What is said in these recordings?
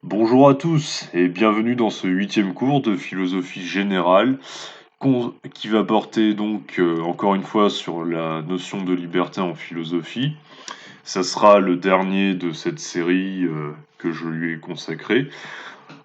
Bonjour à tous et bienvenue dans ce huitième cours de philosophie générale qui va porter donc encore une fois sur la notion de liberté en philosophie. Ça sera le dernier de cette série que je lui ai consacrée.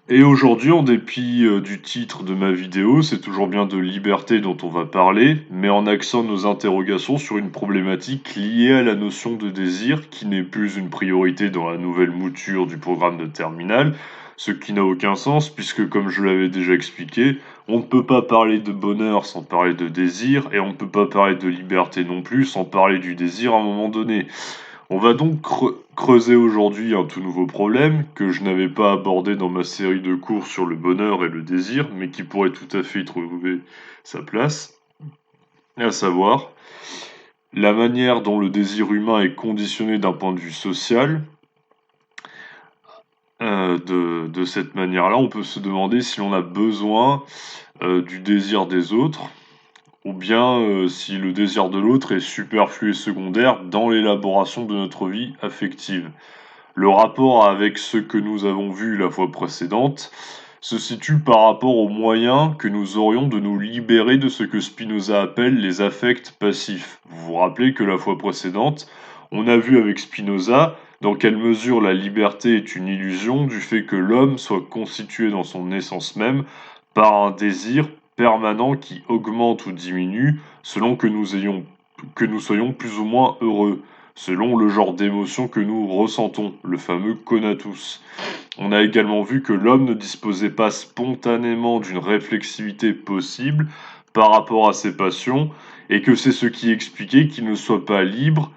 Et aujourd'hui, en dépit du titre de ma vidéo, c'est toujours bien de liberté dont on va parler, mais en axant nos interrogations sur une problématique liée à la notion de désir, qui n'est plus une priorité dans la nouvelle mouture du programme de terminale, ce qui n'a aucun sens, puisque comme je l'avais déjà expliqué, on ne peut pas parler de bonheur sans parler de désir, et on ne peut pas parler de liberté non plus sans parler du désir à un moment donné. On va donc creuser aujourd'hui un tout nouveau problème que je n'avais pas abordé dans ma série de cours sur le bonheur et le désir, mais qui pourrait tout à fait y trouver sa place, à savoir la manière dont le désir humain est conditionné d'un point de vue social. De cette manière-là, on peut se demander si l'on a besoin du désir des autres, ou bien si le désir de l'autre est superflu et secondaire dans l'élaboration de notre vie affective. Le rapport avec ce que nous avons vu la fois précédente se situe par rapport aux moyens que nous aurions de nous libérer de ce que Spinoza appelle les affects passifs. Vous vous rappelez que la fois précédente, on a vu avec Spinoza dans quelle mesure la liberté est une illusion du fait que l'homme soit constitué dans son essence même par un désir permanent qui augmente ou diminue selon que nous soyons plus ou moins heureux selon le genre d'émotion que nous ressentons, le fameux conatus. On a également vu que l'homme ne disposait pas spontanément d'une réflexivité possible par rapport à ses passions, et que c'est ce qui expliquait qu'il ne soit pas libre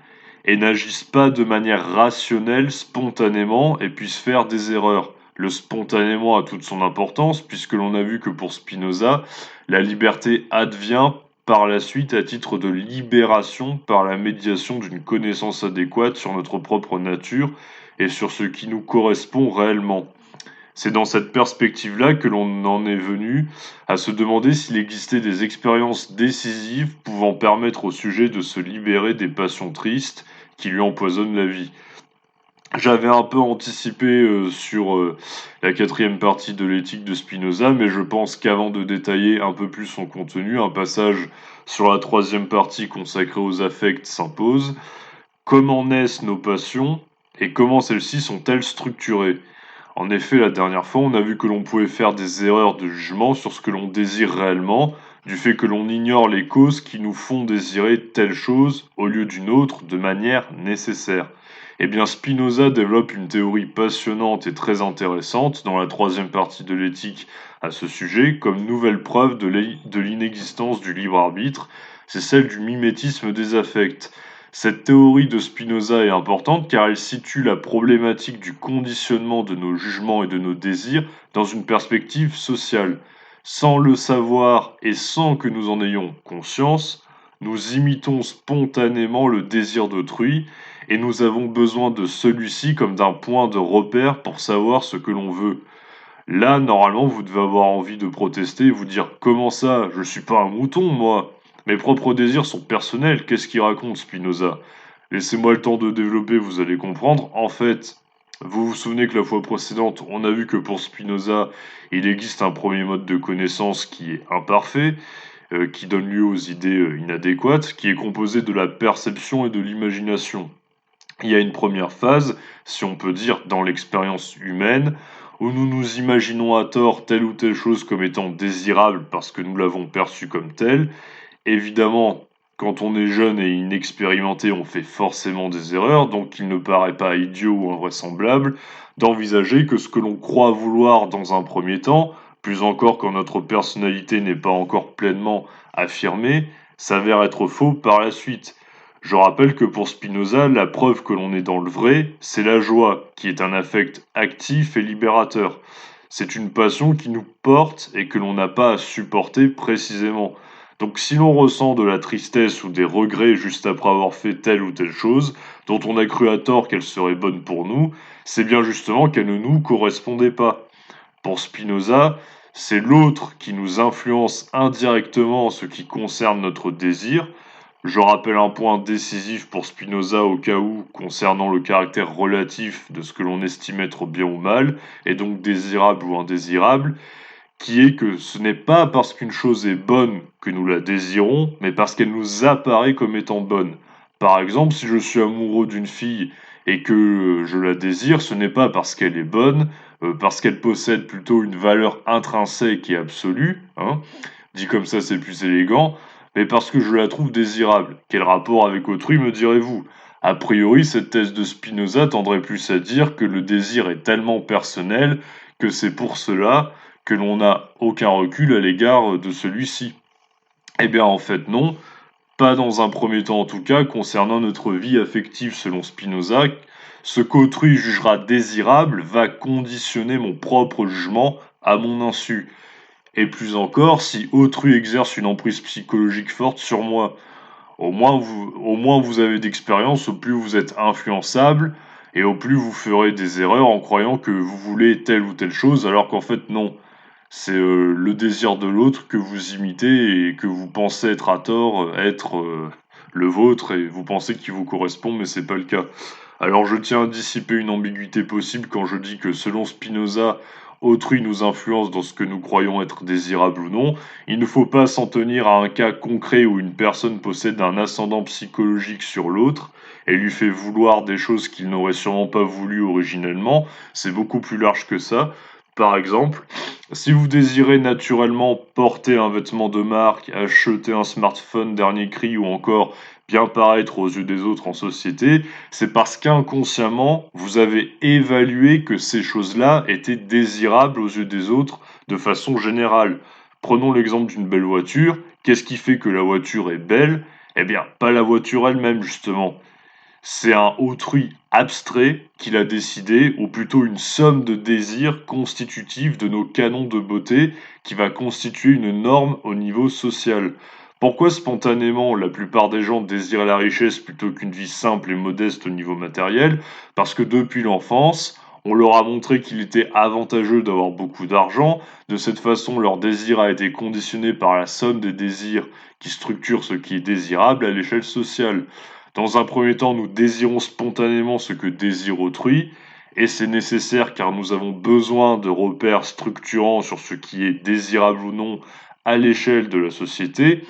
et n'agisse pas de manière rationnelle spontanément et puisse faire des erreurs. Le spontanément a toute son importance, puisque l'on a vu que pour Spinoza, la liberté advient par la suite à titre de libération par la médiation d'une connaissance adéquate sur notre propre nature et sur ce qui nous correspond réellement. C'est dans cette perspective-là que l'on en est venu à se demander s'il existait des expériences décisives pouvant permettre au sujet de se libérer des passions tristes qui lui empoisonnent la vie. J'avais un peu anticipé sur la quatrième partie de l'éthique de Spinoza, mais je pense qu'avant de détailler un peu plus son contenu, un passage sur la troisième partie consacrée aux affects s'impose. Comment naissent nos passions et comment celles-ci sont-elles structurées? En effet, la dernière fois, on a vu que l'on pouvait faire des erreurs de jugement sur ce que l'on désire réellement, du fait que l'on ignore les causes qui nous font désirer telle chose au lieu d'une autre de manière nécessaire. Eh bien, Spinoza développe une théorie passionnante et très intéressante dans la troisième partie de l'éthique à ce sujet, comme nouvelle preuve de l'inexistence du libre arbitre, c'est celle du mimétisme des affects. Cette théorie de Spinoza est importante car elle situe la problématique du conditionnement de nos jugements et de nos désirs dans une perspective sociale. Sans le savoir et sans que nous en ayons conscience, nous imitons spontanément le désir d'autrui et nous avons besoin de celui-ci comme d'un point de repère pour savoir ce que l'on veut. Là, normalement, vous devez avoir envie de protester et vous dire: «Comment ça? Je suis pas un mouton, moi! Mes propres désirs sont personnels, qu'est-ce qu'il raconte, Spinoza?» Laissez-moi le temps de développer, vous allez comprendre. En fait, vous vous souvenez que la fois précédente, on a vu que pour Spinoza, il existe un premier mode de connaissance qui est imparfait, qui donne lieu aux idées inadéquates, qui est composé de la perception et de l'imagination. Il y a une première phase, si on peut dire, dans l'expérience humaine, où nous nous imaginons à tort telle ou telle chose comme étant désirable parce que nous l'avons perçue comme telle. Évidemment, quand on est jeune et inexpérimenté, on fait forcément des erreurs, donc il ne paraît pas idiot ou invraisemblable d'envisager que ce que l'on croit vouloir dans un premier temps, plus encore quand notre personnalité n'est pas encore pleinement affirmée, s'avère être faux par la suite. Je rappelle que pour Spinoza, la preuve que l'on est dans le vrai, c'est la joie, qui est un affect actif et libérateur. C'est une passion qui nous porte et que l'on n'a pas à supporter précisément. Donc si l'on ressent de la tristesse ou des regrets juste après avoir fait telle ou telle chose, dont on a cru à tort qu'elle serait bonne pour nous, c'est bien justement qu'elle ne nous correspondait pas. Pour Spinoza, c'est l'autre qui nous influence indirectement en ce qui concerne notre désir. Je rappelle un point décisif pour Spinoza au cas où, concernant le caractère relatif de ce que l'on estime être bien ou mal, et donc désirable ou indésirable, qui est que ce n'est pas parce qu'une chose est bonne que nous la désirons, mais parce qu'elle nous apparaît comme étant bonne. Par exemple, si je suis amoureux d'une fille et que je la désire, ce n'est pas parce qu'elle est bonne, parce qu'elle possède plutôt une valeur intrinsèque et absolue, hein, dit comme ça c'est plus élégant, mais parce que je la trouve désirable. Quel rapport avec autrui me direz-vous? A priori, cette thèse de Spinoza tendrait plus à dire que le désir est tellement personnel que c'est pour cela que l'on n'a aucun recul à l'égard de celui-ci. Eh bien en fait non, pas dans un premier temps en tout cas, concernant notre vie affective selon Spinoza, ce qu'autrui jugera désirable va conditionner mon propre jugement à mon insu. Et plus encore, si autrui exerce une emprise psychologique forte sur moi, au moins vous avez d'expérience, au plus vous êtes influençable, et au plus vous ferez des erreurs en croyant que vous voulez telle ou telle chose, alors qu'en fait non. C'est le désir de l'autre que vous imitez et que vous pensez être à tort, être le vôtre, et vous pensez qu'il vous correspond, mais c'est pas le cas. Alors je tiens à dissiper une ambiguïté possible quand je dis que selon Spinoza, autrui nous influence dans ce que nous croyons être désirable ou non. Il ne faut pas s'en tenir à un cas concret où une personne possède un ascendant psychologique sur l'autre et lui fait vouloir des choses qu'il n'aurait sûrement pas voulu originellement. C'est beaucoup plus large que ça. Par exemple, si vous désirez naturellement porter un vêtement de marque, acheter un smartphone dernier cri ou encore bien paraître aux yeux des autres en société, c'est parce qu'inconsciemment, vous avez évalué que ces choses-là étaient désirables aux yeux des autres de façon générale. Prenons l'exemple d'une belle voiture. Qu'est-ce qui fait que la voiture est belle? Eh bien, pas la voiture elle-même, justement. C'est un autrui abstrait qui l'a décidé, ou plutôt une somme de désirs constitutifs de nos canons de beauté qui va constituer une norme au niveau social. Pourquoi spontanément la plupart des gens désirent la richesse plutôt qu'une vie simple et modeste au niveau matériel? Parce que depuis l'enfance, on leur a montré qu'il était avantageux d'avoir beaucoup d'argent. De cette façon, leur désir a été conditionné par la somme des désirs qui structurent ce qui est désirable à l'échelle sociale. Dans un premier temps, nous désirons spontanément ce que désire autrui, et c'est nécessaire car nous avons besoin de repères structurants sur ce qui est désirable ou non à l'échelle de la société,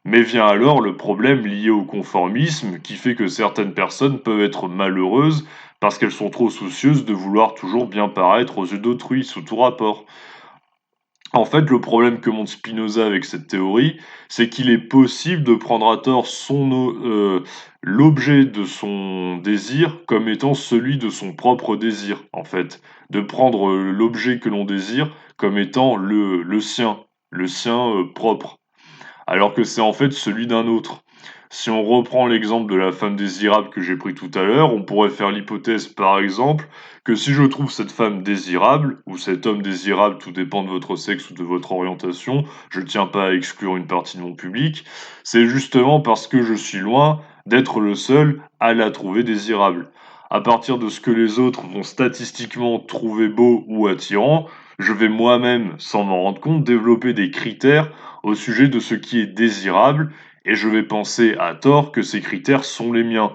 mais vient alors le problème lié au conformisme qui fait que certaines personnes peuvent être malheureuses parce qu'elles sont trop soucieuses de vouloir toujours bien paraître aux yeux d'autrui sous tout rapport. En fait, le problème que montre Spinoza avec cette théorie, c'est qu'il est possible de prendre à tort l'objet de son désir comme étant celui de son propre désir, en fait. De prendre l'objet que l'on désire comme étant le sien propre, alors que c'est en fait celui d'un autre. Si on reprend l'exemple de la femme désirable que j'ai pris tout à l'heure, on pourrait faire l'hypothèse par exemple que si je trouve cette femme désirable, ou cet homme désirable, tout dépend de votre sexe ou de votre orientation, je ne tiens pas à exclure une partie de mon public, c'est justement parce que je suis loin d'être le seul à la trouver désirable. À partir de ce que les autres vont statistiquement trouver beau ou attirant, je vais moi-même, sans m'en rendre compte, développer des critères au sujet de ce qui est désirable, et je vais penser à tort que ces critères sont les miens.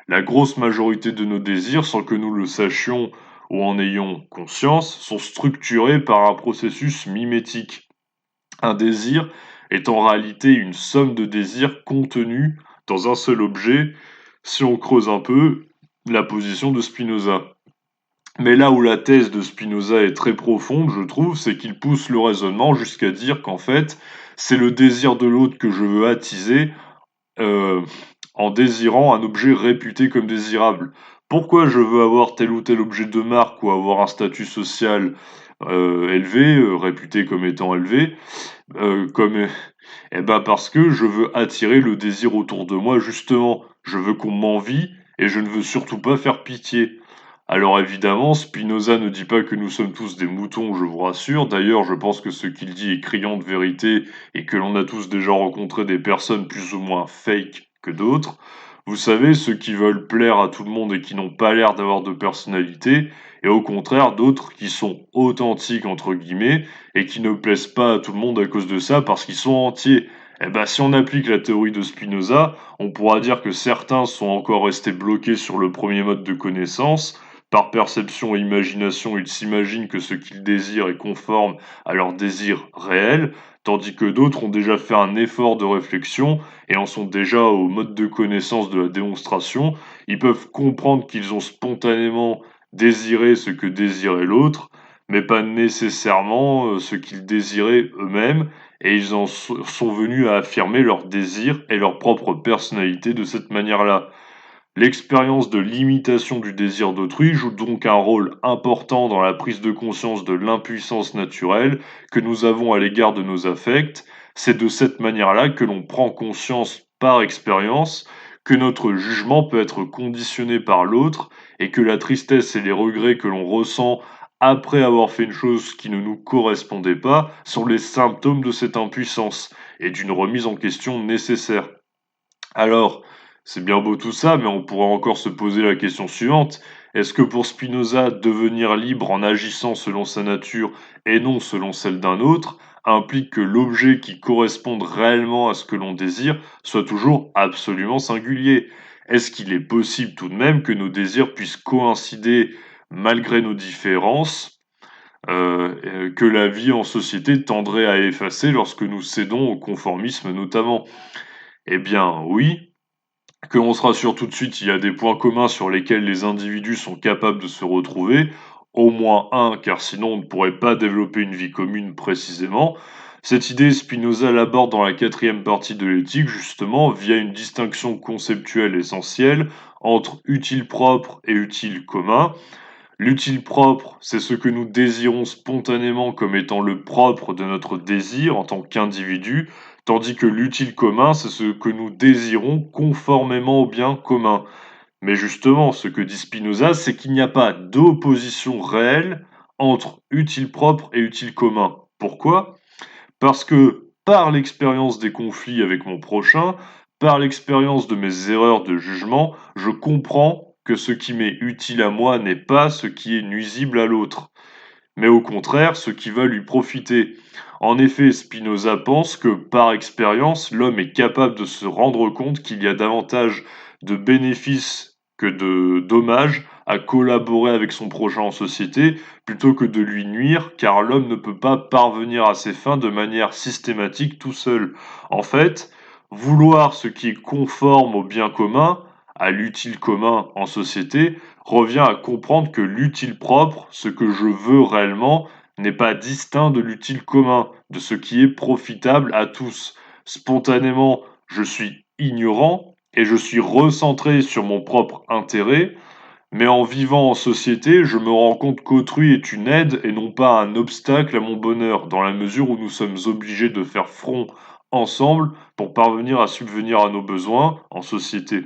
La grosse majorité de nos désirs, sans que nous le sachions ou en ayons conscience, sont structurés par un processus mimétique. Un désir est en réalité une somme de désirs contenus dans un seul objet, si on creuse un peu la position de Spinoza. Mais là où la thèse de Spinoza est très profonde, je trouve, c'est qu'il pousse le raisonnement jusqu'à dire qu'en fait, c'est le désir de l'autre que je veux attiser euh, en désirant un objet réputé comme désirable. Pourquoi je veux avoir tel ou tel objet de marque ou avoir un statut social élevé, réputé comme étant élevé, comme eh ben parce que je veux attirer le désir autour de moi justement. Je veux qu'on m'envie et je ne veux surtout pas faire pitié. Alors évidemment, Spinoza ne dit pas que nous sommes tous des moutons, je vous rassure. D'ailleurs, je pense que ce qu'il dit est criant de vérité et que l'on a tous déjà rencontré des personnes plus ou moins fake que d'autres. Vous savez, ceux qui veulent plaire à tout le monde et qui n'ont pas l'air d'avoir de personnalité, et au contraire d'autres qui sont authentiques entre guillemets et qui ne plaisent pas à tout le monde à cause de ça parce qu'ils sont entiers. Eh ben, si on applique la théorie de Spinoza, on pourra dire que certains sont encore restés bloqués sur le premier mode de connaissance. Par perception et imagination, ils s'imaginent que ce qu'ils désirent est conforme à leur désir réel, tandis que d'autres ont déjà fait un effort de réflexion et en sont déjà au mode de connaissance de la démonstration. Ils peuvent comprendre qu'ils ont spontanément désiré ce que désirait l'autre, mais pas nécessairement ce qu'ils désiraient eux-mêmes et ils en sont venus à affirmer leurs désirs et leur propre personnalité de cette manière-là. L'expérience de l'imitation du désir d'autrui joue donc un rôle important dans la prise de conscience de l'impuissance naturelle que nous avons à l'égard de nos affects. C'est de cette manière-là que l'on prend conscience par expérience que notre jugement peut être conditionné par l'autre et que la tristesse et les regrets que l'on ressent après avoir fait une chose qui ne nous correspondait pas sont les symptômes de cette impuissance et d'une remise en question nécessaire. Alors, c'est bien beau tout ça, mais on pourrait encore se poser la question suivante. Est-ce que pour Spinoza, devenir libre en agissant selon sa nature et non selon celle d'un autre implique que l'objet qui corresponde réellement à ce que l'on désire soit toujours absolument singulier? Est-ce qu'il est possible tout de même que nos désirs puissent coïncider malgré nos différences, que la vie en société tendrait à effacer lorsque nous cédons au conformisme notamment? Eh bien oui, qu'on se rassure tout de suite, il y a des points communs sur lesquels les individus sont capables de se retrouver, au moins un, car sinon on ne pourrait pas développer une vie commune précisément. Cette idée, Spinoza l'aborde dans la quatrième partie de l'éthique, justement, via une distinction conceptuelle essentielle entre utile propre et utile commun. L'utile propre, c'est ce que nous désirons spontanément comme étant le propre de notre désir en tant qu'individu, tandis que l'utile commun, c'est ce que nous désirons conformément au bien commun. Mais justement, ce que dit Spinoza, c'est qu'il n'y a pas d'opposition réelle entre utile propre et utile commun. Pourquoi? Parce que par l'expérience des conflits avec mon prochain, par l'expérience de mes erreurs de jugement, je comprends que ce qui m'est utile à moi n'est pas ce qui est nuisible à l'autre, mais au contraire ce qui va lui profiter. En effet, Spinoza pense que par expérience, l'homme est capable de se rendre compte qu'il y a davantage de bénéfices que de dommages à collaborer avec son prochain en société plutôt que de lui nuire, car l'homme ne peut pas parvenir à ses fins de manière systématique tout seul. En fait, vouloir ce qui est conforme au bien commun, à l'utile commun en société, revient à comprendre que l'utile propre, ce que je veux réellement, n'est pas distinct de l'utile commun, de ce qui est profitable à tous. Spontanément, je suis ignorant et je suis recentré sur mon propre intérêt, mais en vivant en société, je me rends compte qu'autrui est une aide et non pas un obstacle à mon bonheur, dans la mesure où nous sommes obligés de faire front ensemble pour parvenir à subvenir à nos besoins en société.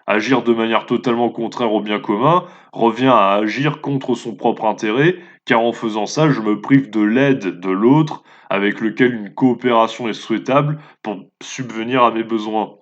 Agir de manière totalement contraire au bien commun revient à agir contre son propre intérêt, car en faisant ça, je me prive de l'aide de l'autre avec lequel une coopération est souhaitable pour subvenir à mes besoins.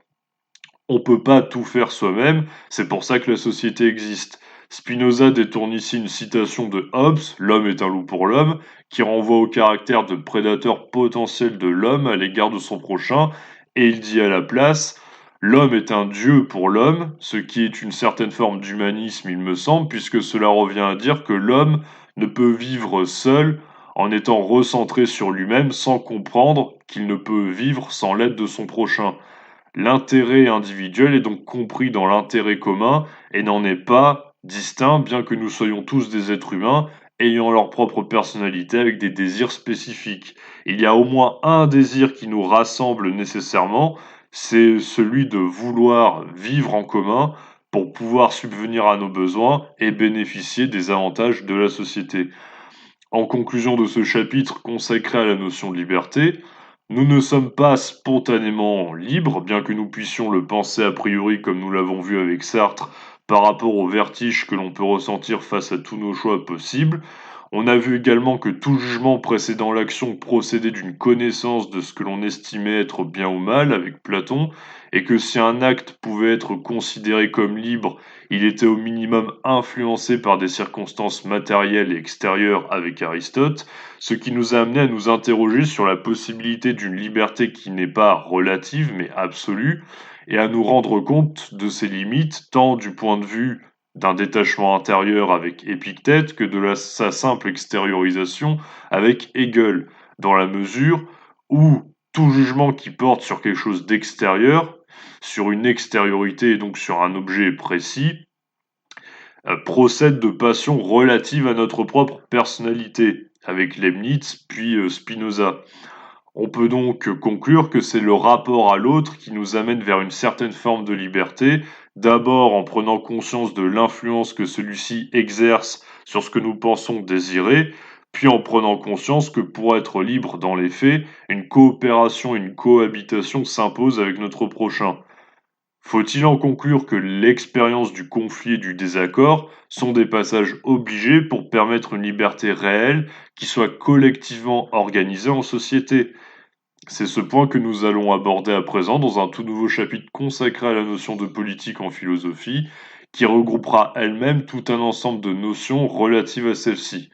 On peut pas tout faire soi-même, c'est pour ça que la société existe. Spinoza détourne ici une citation de Hobbes, L'homme est un loup pour l'homme, qui renvoie au caractère de prédateur potentiel de l'homme à l'égard de son prochain, et il dit à la place L'homme est un dieu pour l'homme, ce qui est une certaine forme d'humanisme, il me semble, puisque cela revient à dire que l'homme ne peut vivre seul en étant recentré sur lui-même sans comprendre qu'il ne peut vivre sans l'aide de son prochain. L'intérêt individuel est donc compris dans l'intérêt commun et n'en est pas distinct, bien que nous soyons tous des êtres humains ayant leur propre personnalité avec des désirs spécifiques. Il y a au moins un désir qui nous rassemble nécessairement, c'est celui de vouloir vivre en commun pour pouvoir subvenir à nos besoins et bénéficier des avantages de la société. En conclusion de ce chapitre consacré à la notion de liberté, nous ne sommes pas spontanément libres, bien que nous puissions le penser a priori comme nous l'avons vu avec Sartre, par rapport au vertige que l'on peut ressentir face à tous nos choix possibles. On a vu également que tout jugement précédant l'action procédait d'une connaissance de ce que l'on estimait être bien ou mal avec Platon, et que si un acte pouvait être considéré comme libre, il était au minimum influencé par des circonstances matérielles et extérieures avec Aristote, ce qui nous a amené à nous interroger sur la possibilité d'une liberté qui n'est pas relative mais absolue, et à nous rendre compte de ses limites, tant du point de vue d'un détachement intérieur avec Épictète que de sa simple extériorisation avec Hegel, dans la mesure où tout jugement qui porte sur quelque chose d'extérieur, sur une extériorité et donc sur un objet précis, procède de passions relatives à notre propre personnalité, avec Leibniz puis Spinoza. On peut donc conclure que c'est le rapport à l'autre qui nous amène vers une certaine forme de liberté, d'abord en prenant conscience de l'influence que celui-ci exerce sur ce que nous pensons désirer, puis en prenant conscience que pour être libre dans les faits, une coopération et une cohabitation s'imposent avec notre prochain. Faut-il en conclure que l'expérience du conflit et du désaccord sont des passages obligés pour permettre une liberté réelle qui soit collectivement organisée en société? C'est ce point que nous allons aborder à présent dans un tout nouveau chapitre consacré à la notion de politique en philosophie, qui regroupera elle-même tout un ensemble de notions relatives à celle-ci.